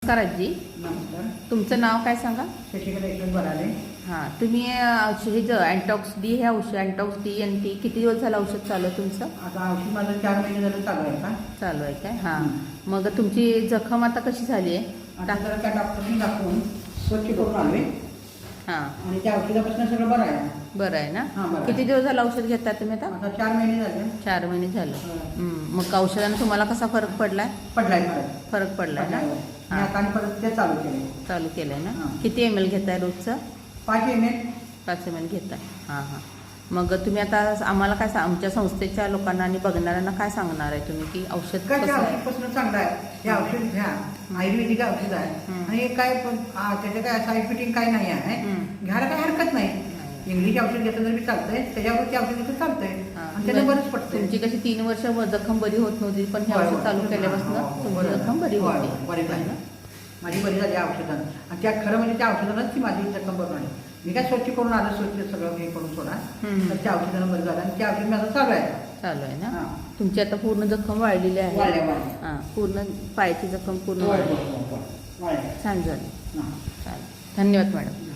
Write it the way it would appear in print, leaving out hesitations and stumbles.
नमस्कार आजी. नमस्कार. तुमचं नाव काय सांगा? शशिकला एकदम बराले. हां, तुम्ही औषध अँटॉक्स डी हे औषध अँटॉक्स डी एन टी किती दिवस झालं औषध चालू आहे तुमचं? आता औषध माझं 4 महिने झालं चालू आहे का? चालू आहे काय? हां. मग तुमची जखम आता कशी झाली आहे? आता जरा त्या डॉक्टरनी दाखवून स्वच्छ करून आलोय हां, आणि त्या औषधापासून सगळं बरं आहे. बरं आहे ना? हां, बरं आहे. किती दिवस झालं औषध घेता तुम्ही आता? आता 4 महिने झाले. 4 महिने झालं. हां. मग औषधानं तुम्हाला कसा फरक पडलाय? पडलाय फरक. फरक पडलाय ना? मी आता आणि परत ते चालू केले. चालू केलंय ना? हां. किती ml घेताय रोजचं? 5 ml. 5 ml घेताय. हां हां. मग तुम्ही आता आम्हाला काय आमच्या संस्थेच्या लोकांना आणि बघणाऱ्यांना काय सांगणार आहे तुम्ही की औषध काय कसं त्या आहे? औषधपासून चांगलं आहे. हे औषध घ्या. आयुर्वेदिक औषध आहे आणि हे काय त्याचं काय साईड इफेक्ट काय नाही आहे. घ्यायला काय हरकत नाही. इंग्लिश औषध घेतलं तरी चालतंय, त्याच्यावर ते औषध घेतलं चालतंय आणि त्याला बरंच पडतं. तुमची कशी 3 वर्ष जखम बरी होत नव्हती, पण हे औषध चालू केल्यापासून तुमची जखम बरी होती. बरी झाली. माझी बरी झाली औषधानं आणि त्या खरं म्हणजे त्या औषधानंच ती माझी जखम बरी झाली. मी काय स्वच्छ करून आलं, स्वच्छ सगळं हे करून सोडा, तर त्या औषधानं बरं झालं आणि त्या औषध माझं चालू आहे. चालू आहे ना? हां. तुमची आता पूर्ण जखम वाढलेली आहे. वाढल्या. हां, पूर्ण पायाची जखम पूर्ण वाढली. छान झाली. हां. चालेल. धन्यवाद मॅडम.